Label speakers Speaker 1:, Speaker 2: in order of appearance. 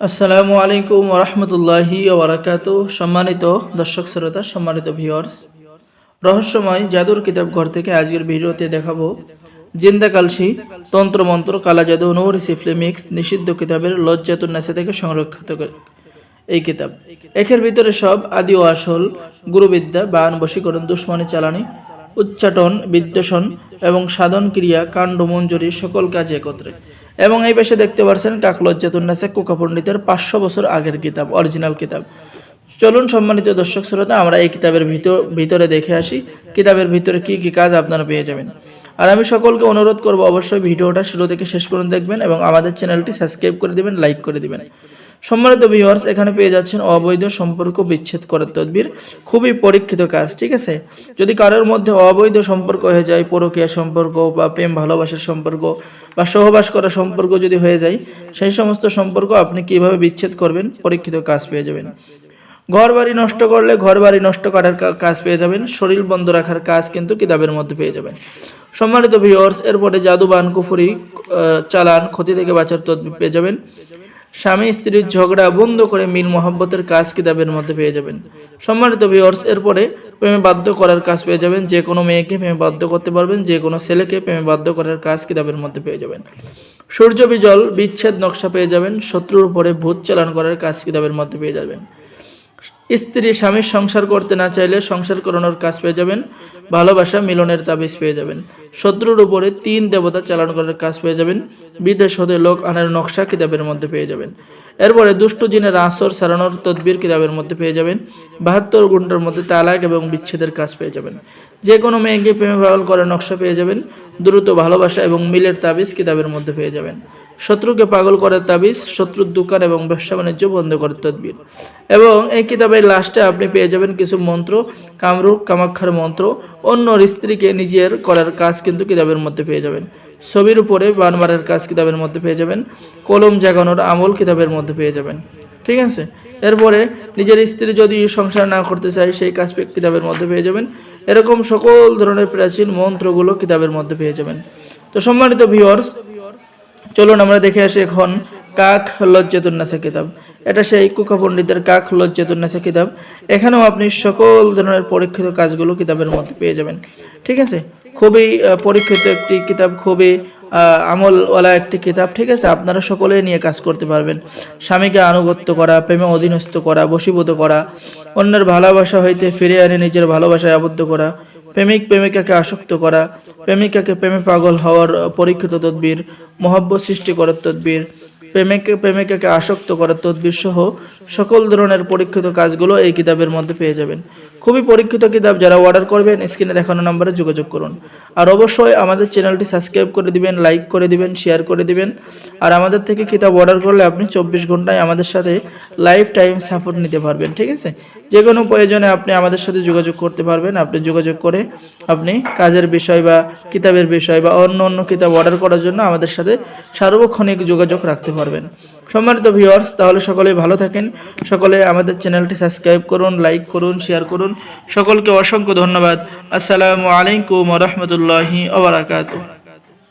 Speaker 1: আসসালামু আলাইকুম ওয়া রাহমাতুল্লাহি ওয়া বারাকাতুহু। সম্মানিত দর্শক শ্রোতা, সম্মানিত ভিউয়ার্স, রহস্যময় জাদুর কিতাব ঘর থেকে আজকের ভিডিওতে দেখাবো জিন্দা কালসি তন্ত্র মন্ত্র কালা জাদু নূর সিফলিমিক্স নিষিদ্ধ কিতাবের লজ্জাতুন নাসা থেকে সংরক্ষিত এই কিতাব। একের ভিতরে সব আদি ও আসল গুরুবিদ্যা, বান, বশীকরণ, দুশ্মনী চালানি, উচ্চাটন, বিদ্বেষণ এবং সাধন ক্রিয়া, কাণ্ড, মঞ্জুরি সকল কাজ একত্রে। এবং এই পাশে দেখতে পাচ্ছেন কাকলজ্জাতুন্নাসা কোকা পণ্ডিতের 500 বছর আগের কিতাব, অরিজিনাল কিতাব। চলুন সম্মানিত দর্শক শ্রোতা, আমরা এই কিতাবের ভিতরে দেখে আসি কিতাবের ভিতরে কি কি কাজ আপনারা পেয়ে যাবেন। আর আমি সকলকে অনুরোধ করব অবশ্যই ভিডিওটা শুরু থেকে শেষ পর্যন্ত দেখবেন এবং আমাদের চ্যানেলটি সাবস্ক্রাইব করে দিবেন, লাইক করে দিবেন। সম্মানিত ভিউয়ার্স, এখানে পেয়ে যাচ্ছেন অবৈধ সম্পর্ক বিচ্ছেদ করার তদবির, খুবই পরীক্ষিত কাজ। ঠিক আছে, যদি কারোর মধ্যে অবৈধ সম্পর্ক হয়ে যায়, পরকীয়া সম্পর্ক বা প্রেম ভালোবাসার সম্পর্ক বা সহবাস করার সম্পর্ক যদি হয়ে যায়, সেই সমস্ত সম্পর্ক আপনি কিভাবে বিচ্ছেদ করবেন পরীক্ষিত কাজ পেয়ে যাবেন। ঘর বাড়ি নষ্ট করলে ঘর বাড়ি নষ্ট করার কাজ পেয়ে যাবেন। শরীর বন্ধ রাখার কাজ কিন্তু কিতাবের মধ্যে পেয়ে যাবেন। সম্মানিত ভিউয়ার্স, এরপরে জাদুবান, কুফরি, চালান, ক্ষতি থেকে বাঁচার তদবির পেয়ে যাবেন। স্বামী স্ত্রীর ঝগড়া বন্ধ করে মিল মহব্বতের কাজ কিতাবের মধ্যে পেয়ে যাবেন। সম্মানিত ভিউয়ার্স, এরপরে প্রেমে বাধ্য করার কাজ পেয়ে যাবেন। যে কোনো মেয়েকে প্রেমে বাধ্য করতে পারবেন, যে কোনো ছেলেকে প্রেমে বাধ্য করার কাজ কিতাবের মধ্যে পেয়ে যাবেন। সূর্য বিজল বিচ্ছেদ নকশা পেয়ে যাবেন। শত্রুর উপরে ভূত চালান করার কাজ কিতাবের মধ্যে পেয়ে যাবেন। স্ত্রী স্বামীর সংসার করতে না চাইলে সংসার করানোর কাজ পেয়ে যাবেন। ভালোবাসা মিলনের তাবিজ পেয়ে যাবেন। শত্রুর উপরে 3 দেবতা চালান করার কাজ পেয়ে যাবেন। বিদেশ হতে লোক আনার নকশা কিতাবের মধ্যে পেয়ে যাবেন। এরপরে দুষ্ট জিনের আসর সারানোর তদবির কিতাবের মধ্যে পেয়ে যাবেন। 72 ঘন্টার মধ্যে তালাক এবং বিচ্ছেদের কাজ পেয়ে যাবেন। যে কোনো মেয়েকে প্রেমে পাগল করার নকশা পেয়ে যাবেন। দ্রুত ভালোবাসা এবং মিলের তাবিজ কিতাবের মধ্যে পেয়ে যাবেন। শত্রুকে পাগল করার তাবিজ, শত্রুর দোকান এবং ব্যবসা বাণিজ্য বন্ধ করার তদবির। এবং এই কিতাবের লাস্টে আপনি পেয়ে যাবেন কিছু মন্ত্র, কামরূপ কামাক্ষার মন্ত্র, অন্য স্ত্রীকে নিজের করার কাজ কিন্তু কিতাবের মধ্যে পেয়ে যাবেন। ছবির উপরে বান মারার কাজ কিতাবের মধ্যে পেয়ে যাবেন। কলম জাগানোর আমল কিতাবের মধ্যে পেয়ে যাবেন। ঠিক আছে, এরপরে নিজের স্ত্রী যদি সংসার না করতে চায় সেই কাজ কিতাবের মধ্যে পেয়ে যাবেন। এরকম সকল ধরনের প্রাচীন মন্ত্রগুলো কিতাবের মধ্যে পেয়ে যাবেন। তো সম্মানিত ভিউয়ার্স, চলুন আমরা দেখে আসি এখন কাক লজ্জাতুন্নাসা কিতাব। এটা সেই কুকা পণ্ডিতের কাক লজ্জাতুন্নাসা কিতাব। এখানেও আপনি সকল ধরনের পরীক্ষিত কাজগুলো কিতাবের মধ্যে পেয়ে যাবেন। ঠিক আছে, খুবই পরীক্ষিত একটি কিতাব, খুবই আমলওয়ালা একটি কিতাব। ঠিক আছে, আপনারা সকলেই নিয়ে কাজ করতে পারবেন। স্বামীকে আনুগত্য করা, প্রেমে অধীনস্থ করা, বশীভূত করা, অন্যের ভালোবাসা হইতে ফিরে এনে নিজের ভালোবাসায় আবদ্ধ করা, প্রেমিক প্রেমিকাকে আসক্ত করা, প্রেমিকাকে প্রেমে পাগল হওয়ার পরীক্ষিত তদবির, মহব্বত সৃষ্টি করার তদবির, প্রেমিকাকে আসক্ত করার তদবির সহ সকল ধরনের পরীক্ষিত কাজগুলো এই কিতাবের মধ্যে পেয়ে যাবেন। খুবই পরীক্ষিত কিতাব। যারা অর্ডার করবেন স্ক্রিনে দেখানো নম্বরে যোগাযোগ করুন। আর অবশ্যই আমাদের চ্যানেলটি সাবস্ক্রাইব করে দিবেন, লাইক করে দিবেন, শেয়ার করে দিবেন। আর আমাদের থেকে কিতাব অর্ডার করলে আপনি 24 ঘন্টায় আমাদের সাথে লাইফ টাইম সাপোর্ট নিতে পারবেন। ঠিক আছে, যে কোনো প্রয়োজনে আপনি আমাদের সাথে যোগাযোগ করতে পারবেন। আপনি যোগাযোগ করে আপনি কাজের বিষয় বা কিতাবের বিষয় বা অন্য কিতাব অর্ডার করার জন্য আমাদের সাথে সার্বক্ষণিক যোগাযোগ রাখতে পারবেন। সম্মানিত ভিউয়ার্স, তাহলে সকলেই ভালো থাকেন। সকলে আমাদের চ্যানেলটি সাবস্ক্রাইব করুন, লাইক করুন, শেয়ার করুন। সকলকে অসংখ্য ধন্যবাদ। আসসালামু আলাইকুম ওয়া রাহমাতুল্লাহি ওয়া বারাকাতুহু।